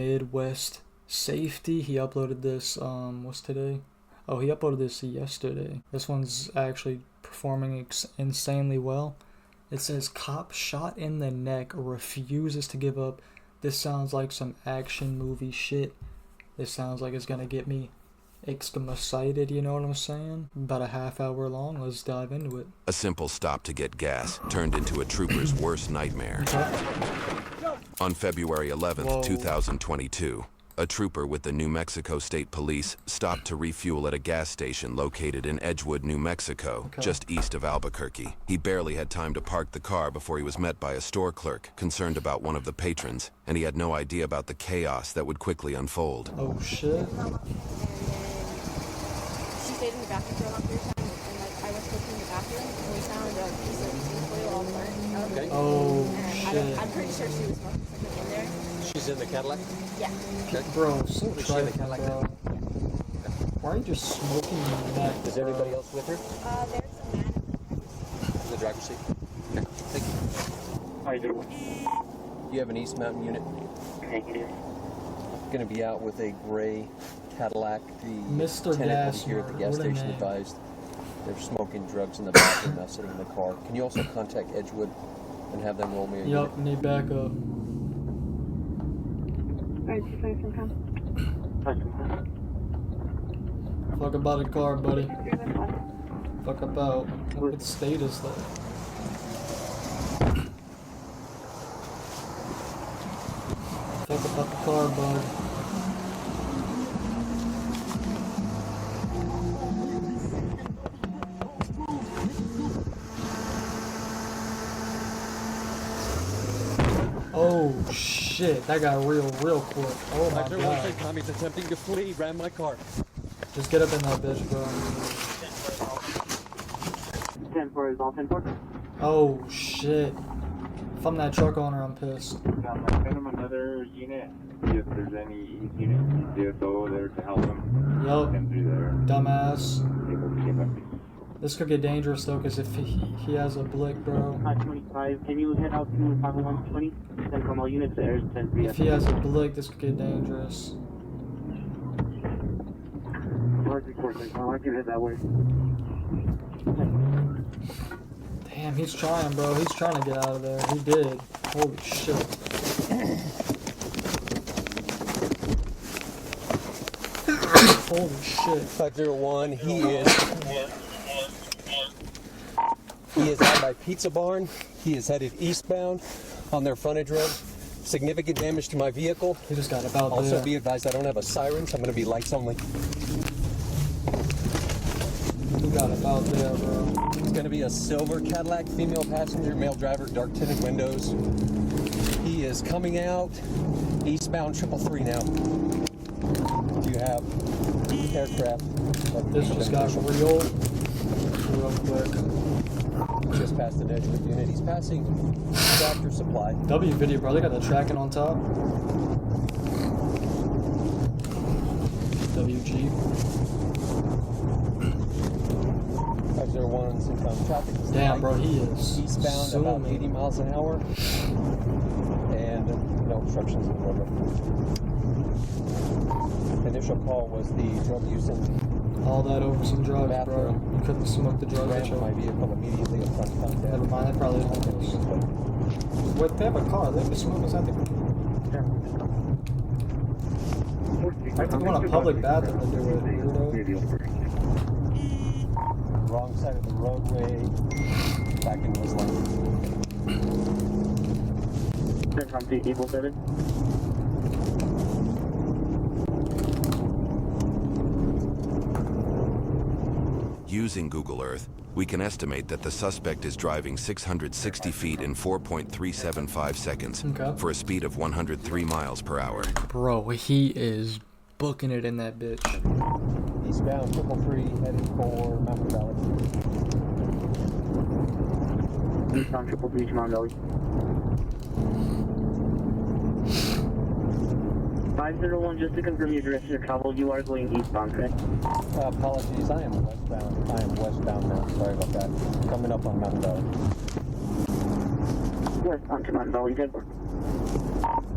Midwest Safety. He uploaded this, what's today? Oh, he uploaded this yesterday. This one's actually performing insanely well. It says, cop shot in the neck, refuses to give up. This sounds like some action movie shit. This sounds like it's gonna get me excited, you know what I'm saying? About a half hour long, let's dive into it. A simple stop to get gas turned into a trooper's worst nightmare. On February 11th, 2022, a trooper with the New Mexico State Police stopped to refuel at a gas station located in Edgewood, New Mexico, just east of Albuquerque. He barely had time to park the car before he was met by a store clerk concerned about one of the patrons, and he had no idea about the chaos that would quickly unfold. Oh shit. She stayed in the bathroom for a long period of time, and like I was cooking in the bathroom, and we found a piece of tinfoil all burnt. Okay. Oh And shit. I'm pretty sure she was smoking something in there. She's in the Cadillac? Yeah. Okay. Bro, so Is she in the trifling, Cadillac? bro. Why are you just smoking in the neck? Is everybody else with her? There's a man In the driver's seat? Okay, thank you. How you doing? You have an East Mountain unit. Negative. Going to be out with a gray Cadillac. The Mr. tenant over here at the Gassmer, gas what a station name. advised they're smoking drugs in the bathroom, now sitting in the car. Can you also contact Edgewood and have them roll me a unit? Yup, need backup. Alright, she's playing some time. Fuck about the car, buddy. Fuck about. What the status though? Fuck about the car, bud. Oh shit, that got real quick. Oh my god. Tommy's attempting to flee, ran my car. Just get up in that bitch, bro. 10-4 is all 10-4. Oh shit. If I'm that truck owner, I'm pissed. Send him another unit. See if there's any East unit, DSO there to help him. Yup, Him through there. dumbass. Able. This could get dangerous though, cause if he has a blick, bro. 525. Can you head out to 50120? Send from all units there. If he has a blick, this could get dangerous. I can head that way. Damn, he's trying, bro. He's trying to get out of there. He did. Holy shit. Holy shit. 501, he is out by Pizza Barn. He is headed eastbound on their frontage road. Significant damage to my vehicle. He just got about Also there. be advised I don't have a siren, so I'm going to be lights only. He got about there, bro. It's going to be a silver Cadillac, female passenger, male driver, dark tinted windows. He is coming out eastbound 333 now. You have aircraft. This just got real quick. Just past the Edgewood unit. He's passing Tractor Supply. W video, bro. They got the tracking on top. WG. 501's inbound traffic is Damn, light. bro. He is Eastbound about 80 zooming. miles an hour. And no obstructions in the roadway. Initial call was the drug use and All that over some drugs, bro. Bathroom. You couldn't smoke the drugs at ran your... my vehicle immediately in front of contact. Never mind, that probably don't. Wait, they have a car. They can smoke inside the car. I have to go in a public bathroom to do it, weirdo. Wrong side of the roadway. Back in his lane. From 3-7. Using Google Earth, we can estimate that the suspect is driving 660 feet in 4.375 seconds Okay. for a speed of 103 miles per hour. Bro, he is booking it in that bitch. Eastbound 333 headed for Mountain Valley. Eastbound 333 Mount Valley. 501, just to confirm your direction of travel, you are going eastbound, correct? Apologies, I am westbound. I am westbound now. Sorry about that. Coming up on Mountain Valley. Westbound to Mountain Valley, good work.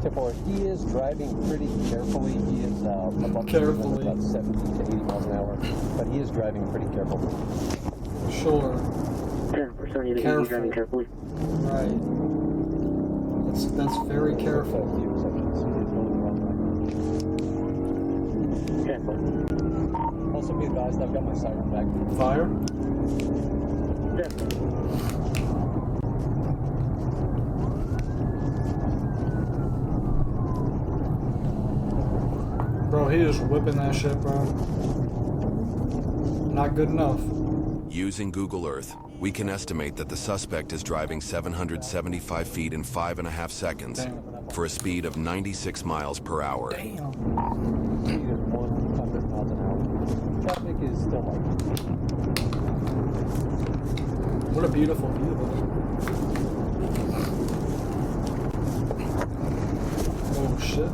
10-4. He is driving pretty carefully. He is above Carefully. about 70 to 80 miles an hour, but he is driving pretty carefully. Sure. 10%, you're Careful. driving carefully. Right. That's very careful. Also be advised, I've got my siren back. Fire? 10. Bro, he is whipping that shit, bro. Not good enough. Using Google Earth, we can estimate that the suspect is driving 775 feet in 5.5 seconds Damn. for a speed of 96 miles per hour. Damn. Speed of 100 miles an hour. Traffic is still like. What a beautiful view, buddy. Oh shit.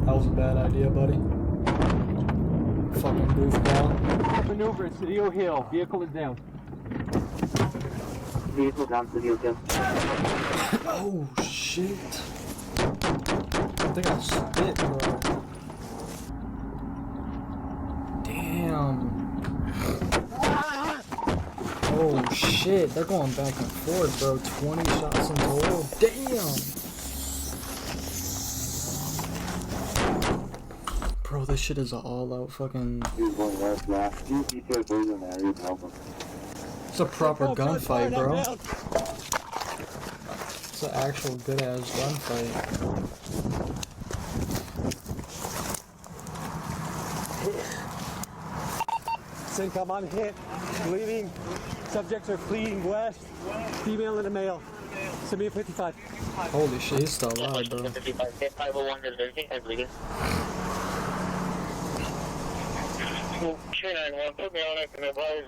That was a bad idea, buddy. Fucking goofball. Maneuver at Cedillo Hill. Vehicle is down. Vehicle down to the hotel. Oh shit. I think I spit, bro. Damn. Oh shit, they're going back and forth, bro. 20 shots in total. Damn. Bro, this shit is an all-out fucking. He's going west now. Few details in there, you can help him. It's a proper gunfight, bro. It's an actual good-ass gunfight. CENTCOM, I'm hit. Bleeding. Subjects are fleeing west. Female and a male. Send me a 55. Holy shit, he's still alive, bro. 501 is everything. I'm bleeding. 291, put me on it and advise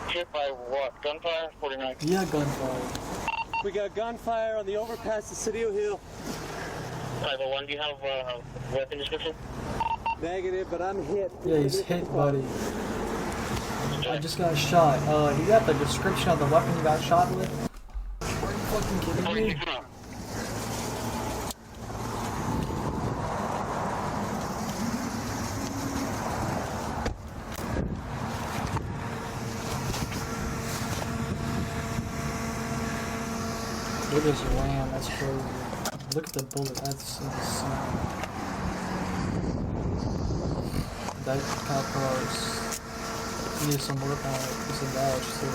hit by what? Gunfire? 49. Yeah, gunfire. We got gunfire on the overpass to Cedillo Hill. 501, do you have weapon description? Negative, but I'm hit. Yeah, he's hit, buddy. I just got shot. You got the description of the weapon you got shot with? Are you fucking kidding me? Look at this ram, that's crazy. Look at the bullet, that's insane. That cop car needs some work on it. It's a Dodge too.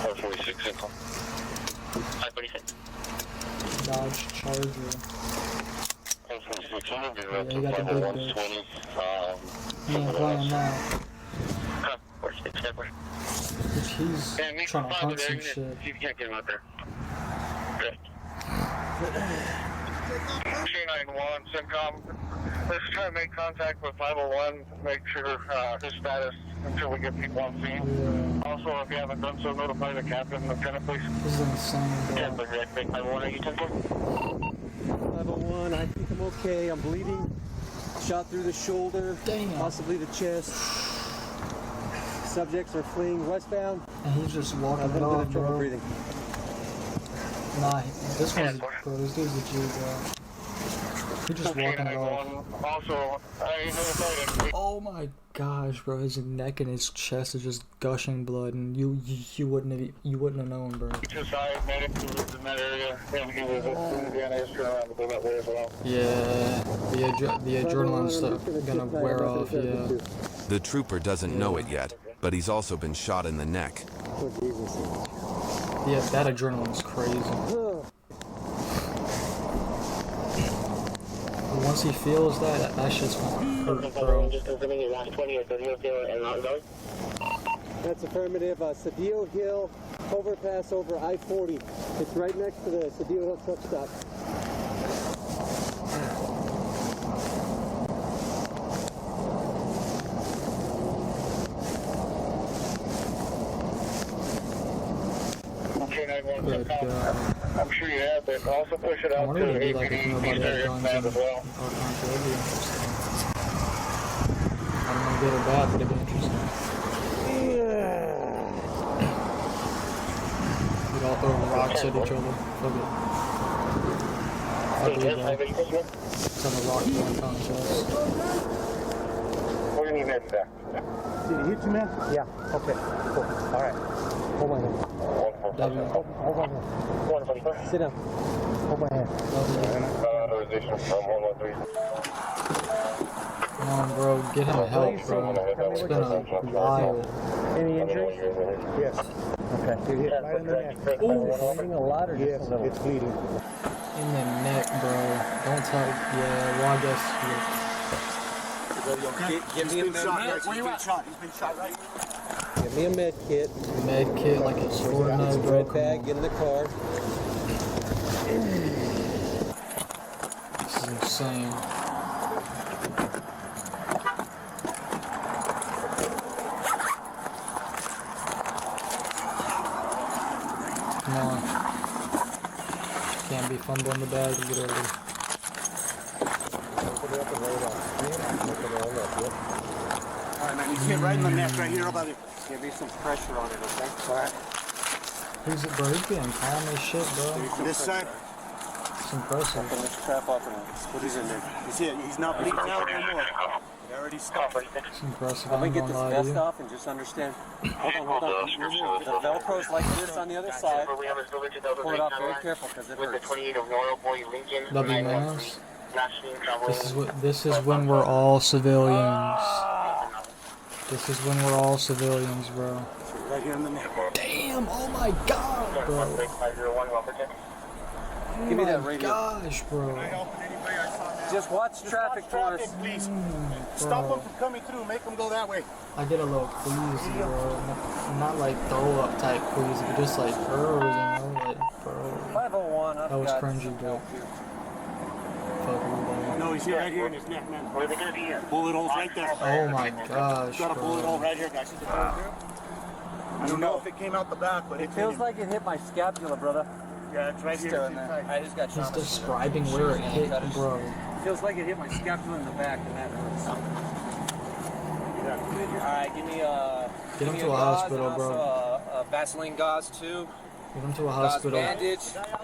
446 income. 546. Dodge Charger. 446, I'm Yeah, you got the big bitch. He ain't playing now. 46, separate. Bitch, he's trying to hunt some shit. See if you can't get him out there. Good. 291, CENTCOM. Let's try to make contact with 501, make sure his status until we get people on scene. Yeah, Also, if you haven't done so, notify the captain, lieutenant, please. this is insane, Yeah, bro. but 501, are you 10-4? 501, I think I'm okay. I'm bleeding. Shot through the shoulder. Damn. Possibly the chest. Subjects are fleeing westbound. And he's just A walking it little bit off, of trouble bro. breathing. Nah, this one's, bro, this dude's a G, bro. He just walking it off. Also, I notified Oh my gosh, bro, his neck and his chest is just gushing blood, and you wouldn't have known, bro. side medic who lives in that area, and he was at Louisiana history around the go that way as well. Yeah, the adrenaline's gonna wear off, yeah. The trooper doesn't know it yet, but he's also been shot in the neck. Oh, Jesus. Yeah, that adrenaline's crazy. But once he feels that shit's gonna hurt, bro. Just confirming your last 20 or 30 or and not going. That's affirmative. Cedillo Hill, overpass over I-40. It's right next to the Cedillo Hill truck stop. Good God. I'm sure you have, but also push it I out wonder what to it'd be like if APD nobody East had Area guns Command in as well. our country. It'd be interesting. I don't know good or bad, but it'd be interesting. We'd all throw rocks at each other. Fuck it. bro. Let's have a rock one contest. We're gonna need that back. Did he hit you, man? Yeah. Okay. Cool. All right. Hold my hand. W. Hold my hand. Sit down. Hold my hand. Authorization from 113. Come on, bro. Get him help, bro. It's been a while. Any injuries? Yes. Okay. You're hit right in the neck. Ooh, bleeding a lot or just a little? It's bleeding. In the neck, bro. Don't tell. Yeah, well, I guess. Give me a med kit. Where you at? He's been shot, right? Give me a med kit. Med kit like it's Fortnite, bro. Red bag in the car. This is insane. Come on. Can't be fumbling the bag to get over. Alright, man, you see it right in the neck right here, buddy. Give me some pressure on it, okay? Alright. Who's it, bro? He's getting calm as shit, bro. This side. It's impressive. Open this trap up and put his in there. You see it? He's not bleeding out anymore. He already stopped. It's impressive. Let me I'm get gonna this lie to vest you. off and just understand. Hold on. The Velcro's like this on the other side. Pull it off very careful because it hurts. W Mans. This is when we're all civilians. This is when we're all civilians, bro. Right here in the neck. Damn! Oh my god, bro. Give me that radio. Gosh, bro. Just watch traffic for us. Please. Stop them from coming through. Make them go that way. I get a little queasy, bro. Not like throw up type queasy, but just like bro, like bro. 501. That was cringy, bro. Fuck you, No, he's here right here in his neck, man. Where are they gonna be here? Bullet holes right there. Oh my gosh, Got a bullet hole bro. right here, guys. See the bullet here? I don't know if it came out the back, but It feels like it hit my scapula, brother. yeah, it's right here. I just got He's shot. describing where it hit, bro. Feels like it hit my scapula in the back, and that hurts. All right, give me Get him to a hospital, bro. Vaseline gauze too. Get him to a Gauze hospital. bandage.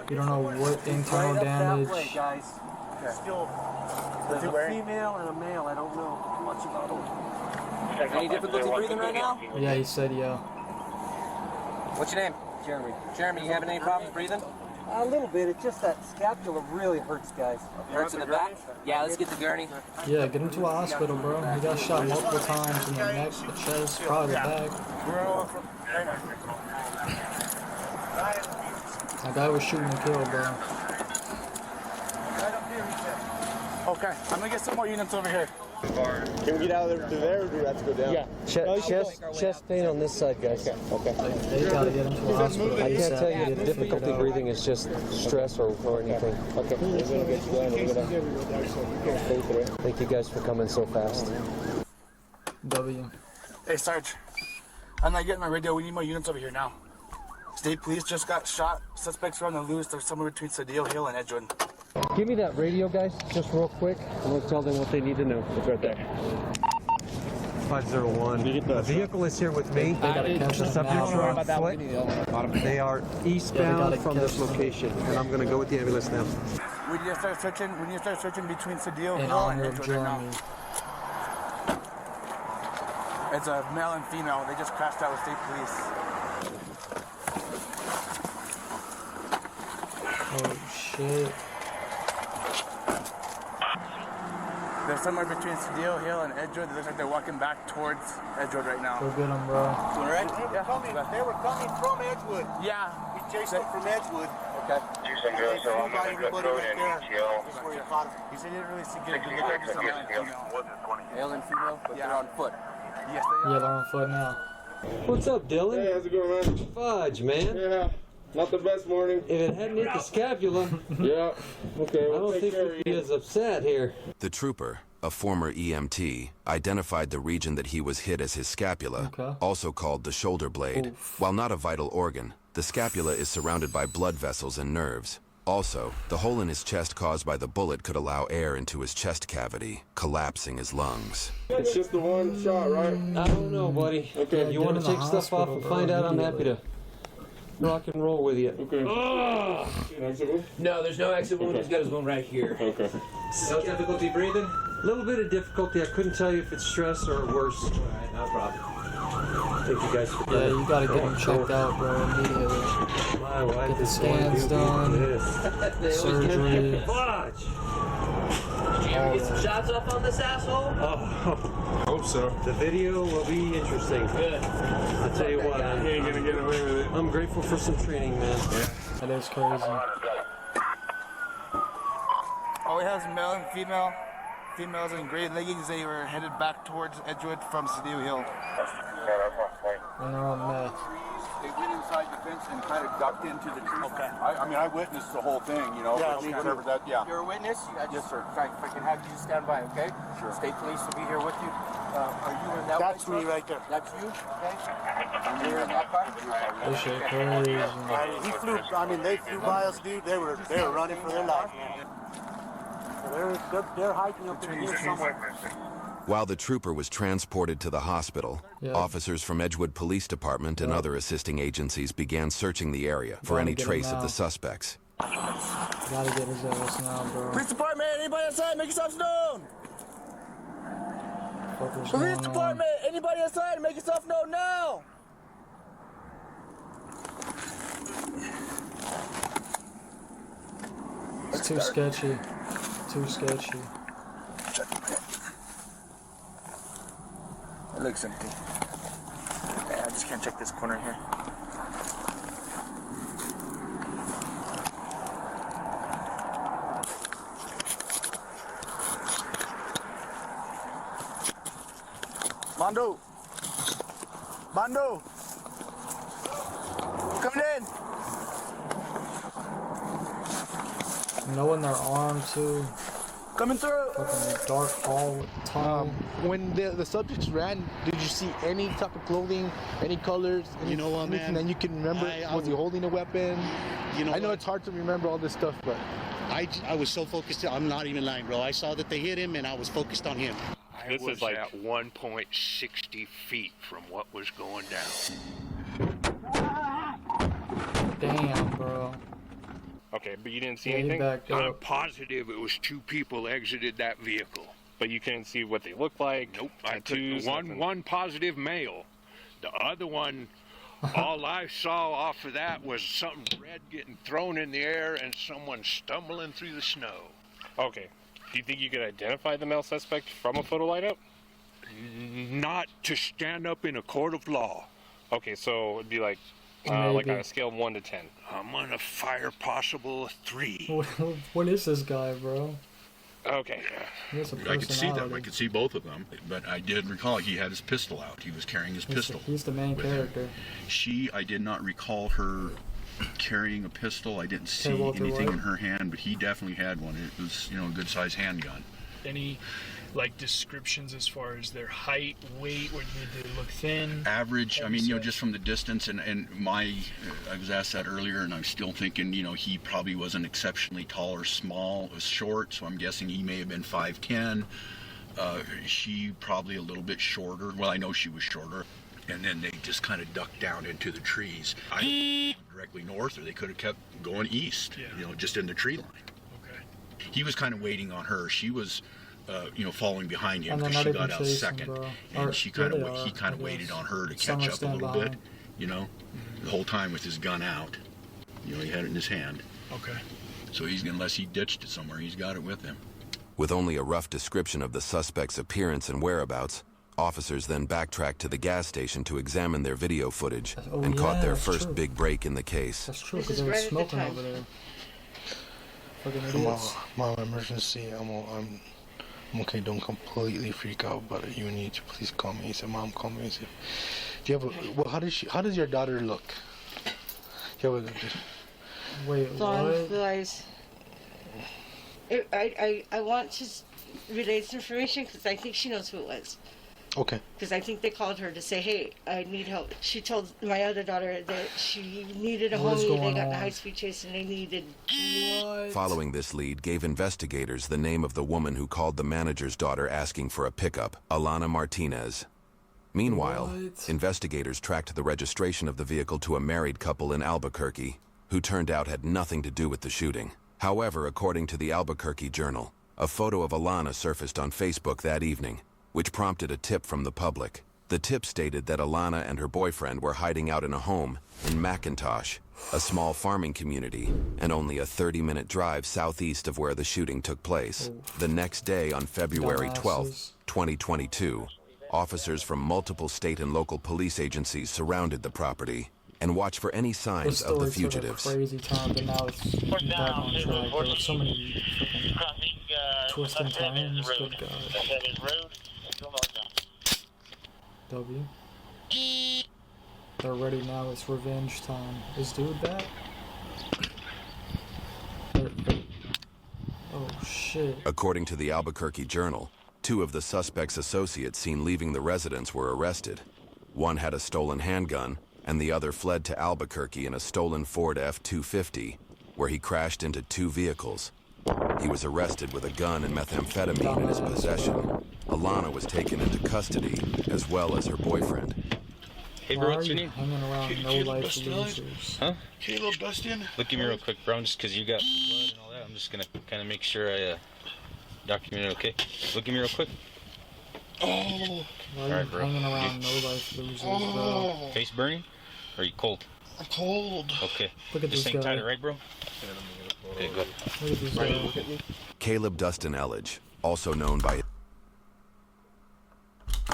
You don't know what internal Right up that way, damage. guys. Still. There's a female and a male. I don't know much about them. Any difficulty breathing right now? Yeah, he said yeah. What's your name? Jeremy. Jeremy, you having any problems breathing? A little bit. It's just that scapula really hurts, guys. Hurts in the back? Yeah, let's get the gurney. Yeah, get him to a hospital, bro. He got shot multiple times in the neck, the chest, probably the back. That guy was shooting to kill, bro. Okay, I'm gonna get some more units over here. Can we get out of there or do we have to go down? Yeah. Chest pain on this side, guys. Okay. They gotta get him to a hospital. I can't tell you ASAP. the difficulty breathing is just stress or anything. Okay. We're gonna get you going. We're gonna stay through. Thank you guys for coming so fast. W. Hey, Sarge. I'm not getting my radio. We need more units over here now. State police just got shot. Suspects are on the loose. They're somewhere between Cedillo Hill and Edgewood. Give me that radio, guys, just real quick, and we'll tell them what they need to know. It's right there. 501. The vehicle is here with me. They gotta catch The him subjects now, are on bro. foot. They are eastbound gotta from catch this them. location, and I'm going to go with the ambulance now. We need to start searching. We need to start searching between Cedillo In Hill and honor of Edgewood right now. Jeremy. It's a male and female. They just crashed out with state police. Oh shit. They're somewhere between Cedillo Hill and Edgewood. It looks like they're walking back towards Edgewood right now. Go get him, bro. All right? They were coming from Edgewood. Yeah. We chased them from Edgewood. Okay. He said he didn't really see good. He looked like he's a male and female. Male and female, but they're on foot. Yes, they Yeah, are. they're on foot now. What's up, Dylan? Hey, how's it going, man? Fudge, man. Yeah. Not the best morning. If it hadn't hit the scapula, Yeah. Okay. I We'll don't take think care we'd of be you. as upset here. The trooper, a former EMT, identified the region that he was hit as his scapula, Okay. also called the shoulder blade. Oof. While not a vital organ, the scapula is surrounded by blood vessels and nerves. Also, the hole in his chest caused by the bullet could allow air into his chest cavity, collapsing his lungs. It's just the one shot, right? I don't know, buddy. Okay. You want Get to him in take the stuff off hospital, and bro, find out? I'm happy to. rock and roll with you. Okay. Oh! No, there's no exit wound. He's got his wound right here. Okay. No difficulty breathing? A little bit of difficulty. I couldn't tell you if it's stress or worse. All right, no problem. Thank you guys for Yeah, you gotta get him checked out, bro, immediately. Why Get the scans done, surgery. Watch! Did you ever get some shots off on this asshole? Oh, Hope so. the video will be interesting. Good. I'll tell you what. He ain't gonna get away with it. I'm grateful for some training, man. That is crazy. All we have is male and female. Females in gray leggings. They were headed back towards Edgewood from Cedillo Hill. And they're on meth. They went inside the fence and kind of ducked into the tree. Okay. I mean, I witnessed the whole thing, you know. Yeah, but me whatever too. that, yeah. You're a witness? Yes, sir. If I can have you stand by, okay? Sure. State police will be here with you. Are you in that That's white me truck? right there. That's you? Okay. You're in that car? This shit crazy. He flew. I mean, they flew by us, dude. They were running for their life, man. So they're hiking up in here somewhere. While the trooper was transported to the hospital, officers from Edgewood Police Department and other assisting agencies began searching the area for any trace of the suspects. Gotta get his ass now, bro. Police department, anybody outside, make yourself known. Fuck, Police department, anybody outside, make yourself known now. It's too sketchy. Too sketchy. It looks empty. Yeah, I just can't check this corner here. Mondo! Mondo! Coming in! Knowing their arm too. Coming through! Fucking dark hall tunnel. When the subjects ran, did you see any type of clothing, any colors? You know what, anything man? that you can remember? Was he holding a weapon? You know I know what? it's hard to remember all this stuff, but I was so focused. I'm not even lying, bro. I saw that they hit him, and I was focused on him. This is like at 1.60 feet from what was going down. Damn, bro. Okay, but you didn't see Yeah, he anything? backed up. I'm positive it was two people exited that vehicle. But you couldn't see what they looked like? Nope. Tattoos, One positive male. The other one, all I saw off of that was something red getting thrown in the air and someone stumbling through the snow. Okay. Do you think you could identify the male suspect from a photo lineup? Not to stand up in a court of law. Okay, so it'd be like on Maybe. a scale of 1 to 10. I'm on a fire possible 3. What is this guy, bro? Okay. He has a I could see them. I personality. could see both of them. But I did recall he had his pistol out. He was carrying his pistol. He's the main with him. character. I did not recall her carrying a pistol. I didn't see Walter anything White? in her hand, but he definitely had one. It was, a good sized handgun. Any descriptions as far as their height, weight, or did they look thin? Average, I mean, just from the distance, and I was asked that earlier, and I'm still thinking, he probably wasn't exceptionally tall or small, was short, so I'm guessing he may have been 5'10". She probably a little bit shorter. Well, I know she was shorter. And then they just kind of ducked down into the trees. Directly north, or they could have kept going east, just in the tree line. Okay. He was kind of waiting on her. She was, following behind him And they're because not she got even out chasing, second. bro. And Or he they kind are, of I waited guess. on her to Some catch are up a little stand bit, the whole time with his gun out. He had it in his hand. Okay. So unless he ditched it somewhere, he's got it with him. With only a rough description of the suspect's appearance and whereabouts, officers then backtracked to the gas station to examine their video footage and caught their that's first true. big break in the case. That's true, because they were smoking over there. Fucking idiots. Mom, emergency. I'm okay. Don't completely freak out, but you need to please call me. He said, "Mom, call me." He said, "Do you have a? Well, how does your daughter look?" Wait, what? Guys, I want to relay this information because I think she knows who it was. Okay. Because I think they called her to say, "Hey, I need help." She told my other daughter that she needed a What's homie. They going got in a on? high-speed chase and they needed. Following this lead gave investigators the name of the woman who called the manager's daughter asking for a pickup, Alana Martinez. Meanwhile, investigators tracked the registration of the vehicle to a married couple in Albuquerque, who turned out had nothing to do with the shooting. However, according to the Albuquerque Journal, a photo of Alana surfaced on Facebook that evening, which prompted a tip from the public. The tip stated that Alana and her boyfriend were hiding out in a home in McIntosh, a small farming community, and only a 30-minute drive southeast of where the shooting took place. The next day, on February 12, 2022, officers from multiple state and local police agencies surrounded the property and watched for any signs of the fugitives. Crazy time, but now it's back on track. There were so many freaking twists and turns. Good God. W. They're ready now. It's revenge time. Is dude back? Oh shit. According to the Albuquerque Journal, 2 of the suspect's associates seen leaving the residence were arrested. One had a stolen handgun, and the other fled to Albuquerque in a stolen Ford F-250, where he crashed into 2 vehicles. He was arrested with a gun and methamphetamine in his possession. Alana was taken into custody, as well as her boyfriend. Hey bro, what's your name? Huh? Caleb Dustin. Look at me real quick, bro, just because you got blood and all that. I'm just gonna kind of make sure I document it, okay? Look at me real quick. Oh. Alright, bro. Hanging around no life losers, bro. Face burning? Or are you cold? I'm cold. Okay. Look at this this thing guy. tight, right, bro? Okay, good. Look at this guy. Caleb Dustin Elledge, also known by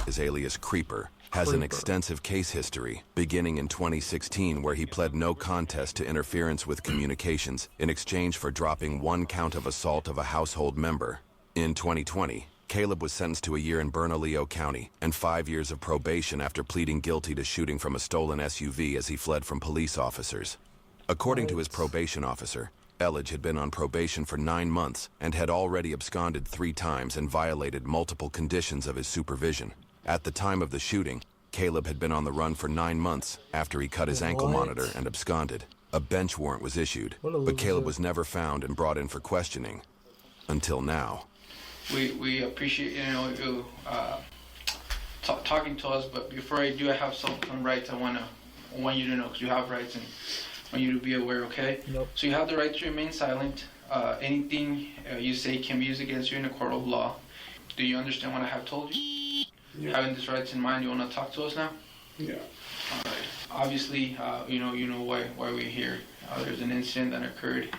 his alias Creeper, has an extensive case history, beginning in 2016 where he pled no contest to interference with communications in exchange for dropping 1 count of assault of a household member. In 2020, Caleb was sentenced to a year in Bernalillo County and 5 years of probation after pleading guilty to shooting from a stolen SUV as he fled from police officers. According to his probation officer, Elledge had been on probation for 9 months and had already absconded 3 times and violated multiple conditions of his supervision. At the time of the shooting, Caleb had been on the run for 9 months after he cut his ankle monitor and absconded. A bench warrant was issued, but Caleb was never found and brought in for questioning. Until now. We appreciate you talking to us, but before I do, I have some rights I want you to know, because you have rights and I want you to be aware, okay? Nope. So you have the right to remain silent. Anything you say can be used against you in a court of law. Do you understand what I have told you? Yeah. Having these rights in mind, you want to talk to us now? Yeah. All right. Obviously, you know why we're here. There's an incident that occurred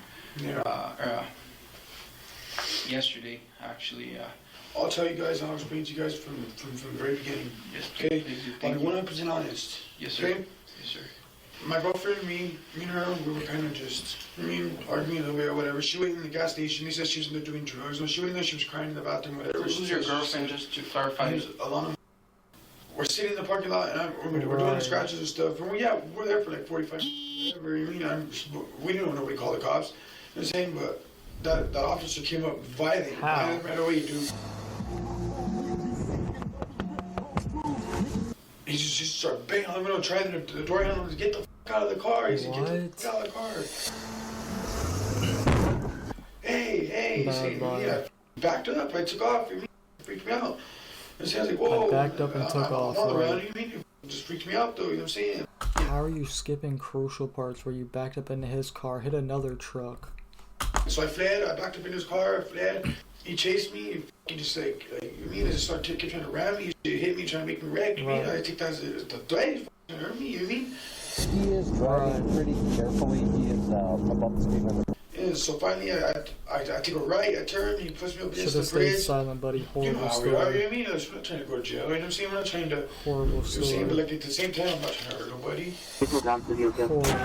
yesterday, actually. I'll tell you guys, I'll explain to you guys from the very beginning. Yes. Okay? I'll be 100% honest. Yes, sir. Okay? Yes, sir. My girlfriend, me and her, we were kind of just, arguing a little bit or whatever. She went in the gas station. They said she was in there doing drugs. No, she went in there. She was crying in the bathroom, whatever. Who's your girlfriend, just to clarify? Alana. We're sitting in the parking lot, and we're doing the scratches and stuff. And we're there for like 45 minutes. We didn't know what we call the cops. You know what I'm saying? But that officer came up violent right away, dude. He just started banging on the window, trying the door handle to get the fuck out of the car. He said, get the fuck out of the car. Hey, yeah. Backed up, I took off, it freaked me out. And so I was like, whoa. I backed up and took off. I'm all around, you mean? It just freaked me out though, you know what I'm saying? How are you skipping crucial parts where you backed up into his car, hit another truck? So I fled, I backed up in his car, I fled. He chased me, he just like you mean, I just started trying to ram me, he hit me, trying to make me wreck. You mean, I think that's the threat, he hurt me, you mean? He is driving pretty carefully, he is above the speed limit. Yeah, so finally I take a right, I turn, he puts me up against the Should've bridge. stayed silent, buddy. Horrible you know how story. we are, you know what I mean? We're not trying to go to jail, you know what I'm saying? We're not trying to... Horrible story. You know, but like at the same time, I'm not trying to hurt nobody. Horrible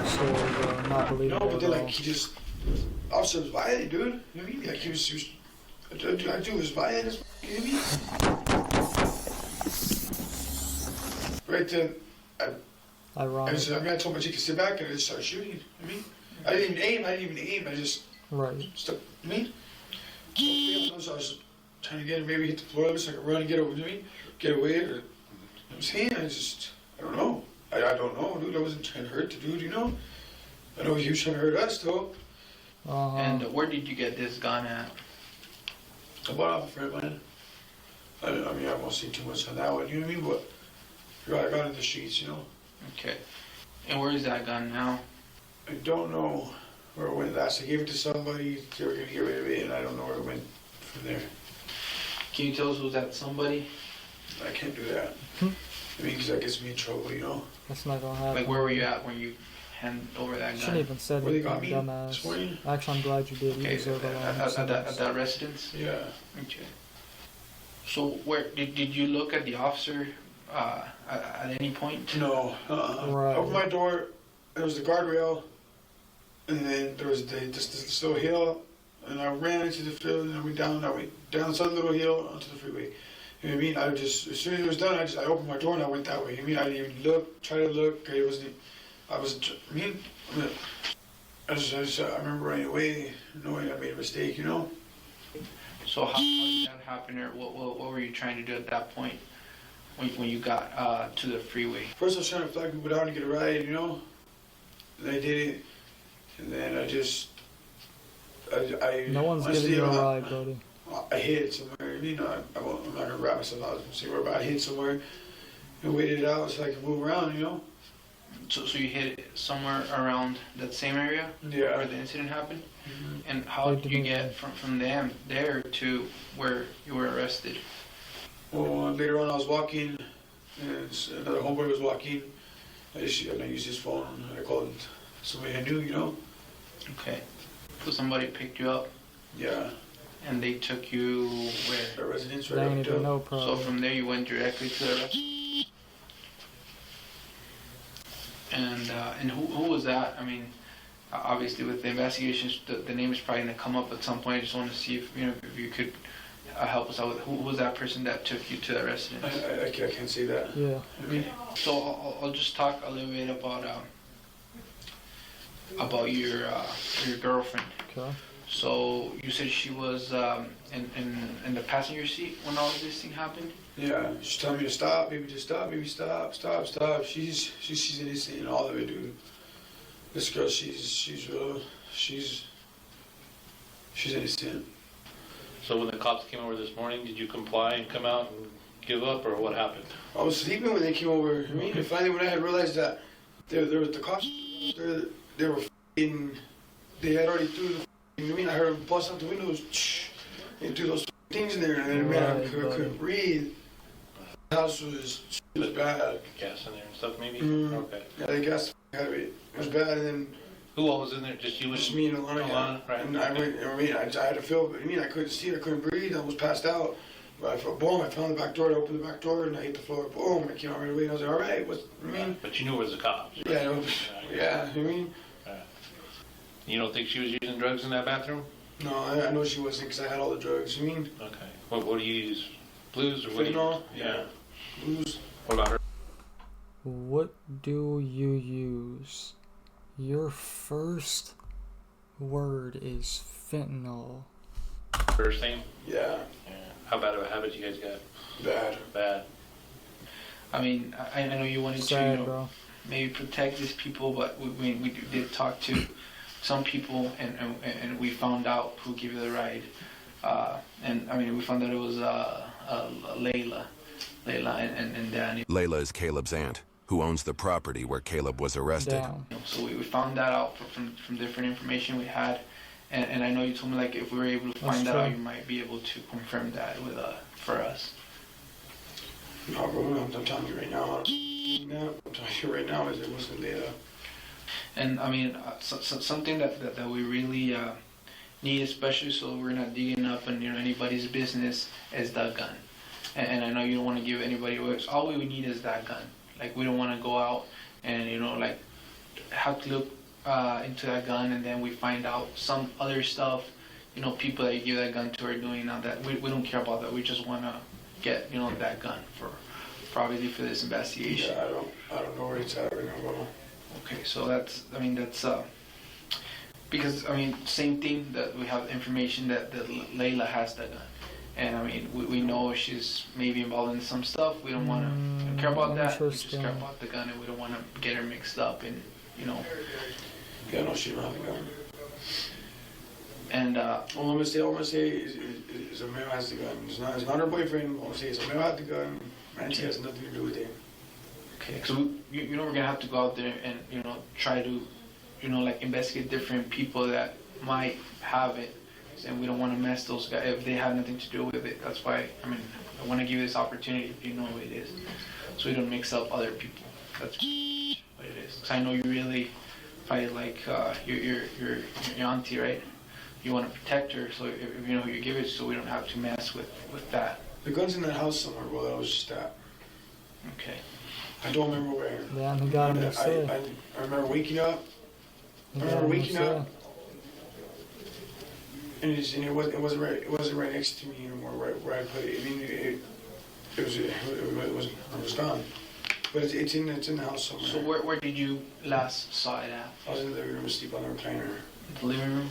story, bro. Not believable. No, but then like he just... Officer was violent, dude. You know what I mean? Like he was I do was violent as you know what I mean? Right then, I told my chick to sit back and I just started shooting. You know what I mean? I didn't even aim. I just stuck. You know what I mean? So I was trying to get him, maybe hit the floor so I could run and get away. You know what I mean? Get away. Or, you know what I'm saying? I don't know. I don't know, dude. I wasn't trying to hurt the dude, you know? I know he was trying to hurt us, though. And where did you get this gun at? I bought off a friend of mine. I mean, I won't say too much on that one, you know what I mean? But I got in the sheets, you know. Okay. And where is that gun now? I don't know where it went last. I gave it to somebody. They were gonna get rid of it, and I don't know where it went from there. Can you tell us who's that somebody? I can't do that. I mean, because that gets me in trouble, you know. That's not gonna happen. Like, where were you at when you handed over that gun? Shouldn't even said Where they anything, got me this dumbass. morning? Actually, I'm glad you did. You Okay, deserve a lot. at that residence? Yeah. Okay. So where did you look at the officer at any point? No. Right. Over my door, there was the guardrail, and then there was this little hill, and I ran into the field, and I went down some little hill onto the freeway. You know what I mean? I just, as soon as it was done, I opened my door and I went that way. I mean, I didn't even look, try to look. It wasn't. I remember running away, knowing I made a mistake. You know. So how did that happen, or what were you trying to do at that point when you got to the freeway? First, I was trying to flag people down to get a ride, you know. And I did it, and then I No one's honestly, giving you a ride, buddy. I hid somewhere. You know, I'm not gonna wrap myself out and say where, but I hid somewhere and waited it out so I could move around. You know. So you hid it somewhere around that same area Yeah. where the incident happened? Mm-hmm. And how did you get from them there to where you were arrested? Well, later on I was walking, and another homeboy was walking. I used his phone. I called somebody I knew, you know. Okay. So somebody picked you up? Yeah. And they took you where? The residence They right ain't up even to. no problem. So from there you went directly to the residence? And who was that? I mean, obviously with the investigations, the name is probably going to come up at some point. I just want to see if you could help us out with who was that person that took you to the residence? I can't say that. Yeah. Okay. So I'll just talk a little bit about your girlfriend. Okay. So you said she was in the passenger seat when all of this thing happened? Yeah, she's telling me to stop, baby, just stop, baby, stop. She's innocent in all of it, dude. This girl, she's innocent. So when the cops came over this morning, did you comply and come out and give up, or what happened? I was sleeping when they came over. I mean, and finally when I had realized that there was the cops, they were f***ing, they had already threw the f***ing, I heard them bust out the windows, and do those things in there, and then, man, I couldn't breathe. The house was bad. Gas in there and stuff, maybe? Mm-hmm. Okay. Yeah, the gas had it. It was bad, and then... Who all was in there? Just you and... Just me and Alana, yeah. Right. And I had to feel, I couldn't see, I couldn't breathe, I was passed out. But I felt, boom, I found the back door, I opened the back door, and I hit the floor, boom, I came out right away, and I was like, all right, what's, But you knew it was the cops. Right? Yeah, yeah, you know what I mean? You don't think she was using drugs in that bathroom? No, I know she wasn't, because I had all the drugs, you mean? Okay. What do you use? Blues or what do you Fentanyl? Yeah. Blues. What about her? What do you use? Your first word is fentanyl. First name? Yeah. How bad of a habit you guys got? Bad. I mean, I know you wanted Sad, to, bro. maybe protect these people, but we did talk to some people, and we found out who gave you the ride. And I mean, we found out it was Layla and Danny. Layla is Caleb's aunt, who owns the property where Caleb was arrested. Down. So we found that out from different information we had, and I know you told me like if we were able to find that out, you might be able to confirm that with for us. No, bro, I'm telling you right now. I'm telling you right now is it wasn't Layla. And I mean, something that we really need, especially so we're not digging up on anybody's business, is that gun. And I know you don't want to give anybody away. So all we need is that gun. Like, we don't want to go out and like have to look into that gun, and then we find out some other stuff. People that you give that gun to are doing now that we don't care about that. We just want to get that gun for probably for this investigation. Yeah, I don't know where it's at right now, bro. Okay, so that's because same thing that we have information that Layla has that gun, and I mean we know she's maybe involved in some stuff. We don't want to care about that. We just care about the gun, and we don't want to get her mixed up in Yeah, no, she don't have the gun. And all I'm gonna say is a male has the gun. It's not her boyfriend. I'm gonna say it's a male has the gun. Nancy has nothing to do with it. Okay, so you know we're gonna have to go out there and try to like investigate different people that might have it, and we don't want to mess those guys if they have nothing to do with it. That's why I want to give you this opportunity if you know who it is, so we don't mix up other people. That's what it is. Cause I know you really fight like your auntie, right? You want to protect her, so if you know who you give it to, so we don't have to mess with that. The gun's in that house somewhere, bro. That was just that. Okay. I don't remember where. Yeah, and he got him upset. I remember waking up. I remember waking up. And it wasn't right next to me anymore. Right where I put it. I mean, it was gone. But it's in the house somewhere. So where did you last saw it at? I was in the living room asleep on the recliner. The living room.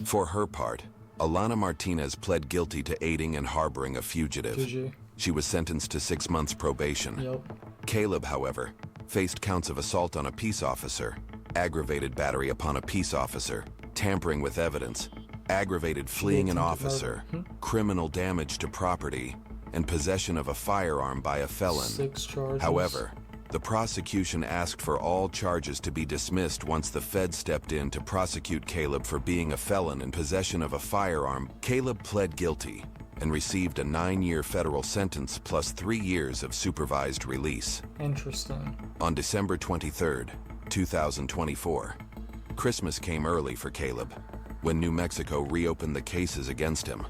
For her part, Alana Martinez pled guilty to aiding and harboring a fugitive. She was sentenced to 6 months probation. Yep. Caleb, however, faced counts of assault on a peace officer, aggravated battery upon a peace officer, tampering with evidence, aggravated fleeing an officer, criminal damage to property, and possession of a firearm by a felon. 6 charges. However, the prosecution asked for all charges to be dismissed once the Fed stepped in to prosecute Caleb for being a felon in possession of a firearm. Caleb pled guilty and received a 9-year federal sentence plus 3 years of supervised release. Interesting. On December 23rd, 2024, Christmas came early for Caleb when New Mexico reopened the cases against him.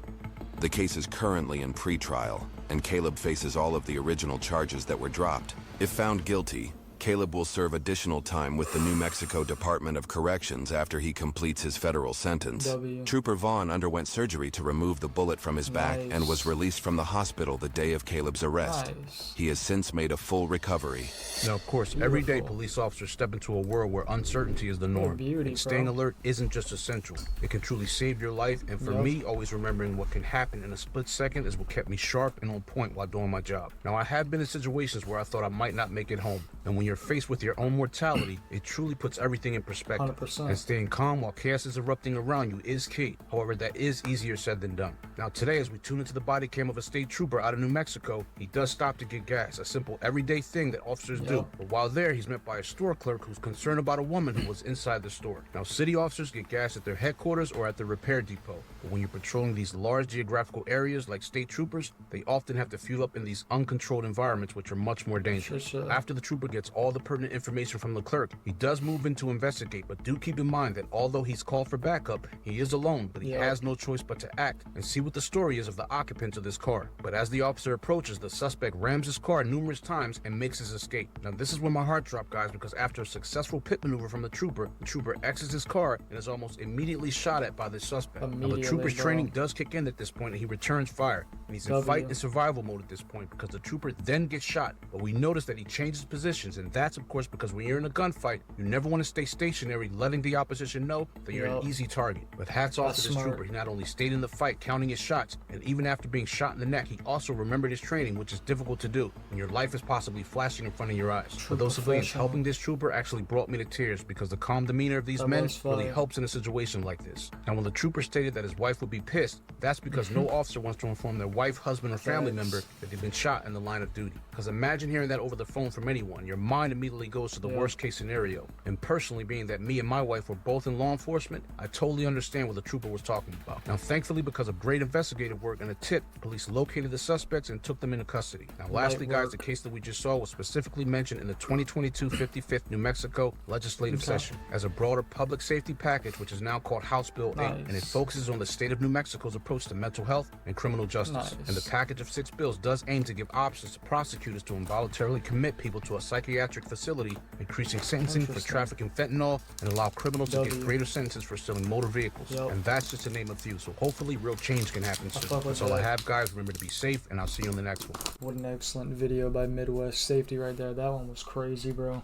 The case is currently in pretrial, and Caleb faces all of the original charges that were dropped. If found guilty, Caleb will serve additional time with the New Mexico Department of Corrections after he completes his federal sentence. Trooper Vaughn underwent surgery to remove the bullet from his back and was released from the hospital the day of Caleb's arrest. He has since made a full recovery. Now, of course, every day police officers step into a world where uncertainty is the norm. And staying alert isn't just essential. It can truly save your life, and for me, always remembering what can happen in a split second is what kept me sharp and on point while doing my job. Now, I have been in situations where I thought I might not make it home, and when you're faced with your own mortality, it truly puts everything in perspective. 100%. And staying calm while chaos is erupting around you is key. However, that is easier said than done. Now today, as we tune into the body cam of a state trooper out of New Mexico, he does stop to get gas, a simple everyday thing that officers do. But while there, he's met by a store clerk who's concerned about a woman who was inside the store. Now, city officers get gas at their headquarters or at the repair depot. But when you're patrolling these large geographical areas like state troopers, they often have to fuel up in these uncontrolled environments, which are much more dangerous. After the trooper gets all the pertinent information from the clerk, he does move in to investigate, but do keep in mind that although he's called for backup, he is alone, but he has no choice but to act and see what the story is of the occupants of this car. But as the officer approaches, the suspect rams his car numerous times and makes his escape. Now this is when my heart dropped, guys, because after a successful pit maneuver from the trooper exits his car and is almost immediately shot at by the suspect. Now the trooper's training does kick in at this point, and he returns fire, and he's in fight and survival mode at this point because the trooper then gets shot. But we notice that he changes positions, and that's of course because when you're in a gunfight, you never want to stay stationary, letting the opposition know that you're an easy target. But hats off to this trooper. He not only stayed in the fight, counting his shots, and even after being shot in the neck, he also remembered his training, which is difficult to do when your life is possibly flashing in front of your eyes. For those civilians, helping this trooper actually brought me to tears because the calm demeanor of these men really helps in a situation like this. Now, when the trooper stated that his wife would be pissed, that's because no officer wants to inform their wife, husband, or family member that they've been shot in the line of duty. Because imagine hearing that over the phone from anyone. Your mind immediately goes to the worst case scenario. And personally, being that me and my wife were both in law enforcement, I totally understand what the trooper was talking about. Now, thankfully, because of great investigative work and a tip, police located the suspects and took them into custody. Now, lastly, guys, the case that we just saw was specifically mentioned in the 2022 55th New Mexico legislative session as a broader public safety package, which is now called House Bill 8, and it focuses on the state of New Mexico's approach to mental health and criminal justice. And the package of 6 bills does aim to give options to prosecutors to involuntarily commit people to a psychiatric facility, increasing sentencing for trafficking fentanyl, and allow criminals to get greater sentences for stealing motor vehicles. And that's just to name a few, so hopefully real change can happen soon. That's all I have, guys. Remember to be safe, and I'll see you on the next one. What an excellent video by Midwest Safety right there. That one was crazy, bro.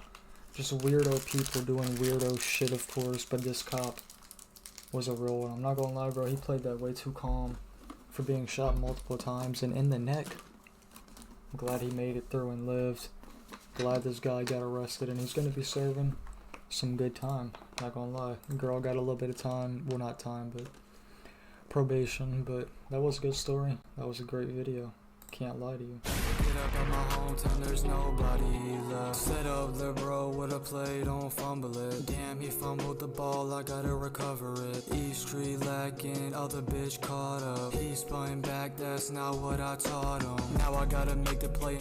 Just weirdo people doing weirdo shit, of course, but this cop was a real one. I'm not gonna lie, bro. He played that way too calm for being shot multiple times and in the neck. I'm glad he made it through and lived. Glad this guy got arrested, and he's gonna be serving some good time. Not gonna lie. The girl got a little bit of time. Well, not time, but probation. But that was a good story. That was a great video. Can't lie to you. Get up in my hometown, there's nobody left. Set up the bro with a play, don't fumble it. Damn, he fumbled the ball, I gotta recover it. East Street lacking, other bitch caught up. He spun back, that's not what I taught him. Now I gotta make the play.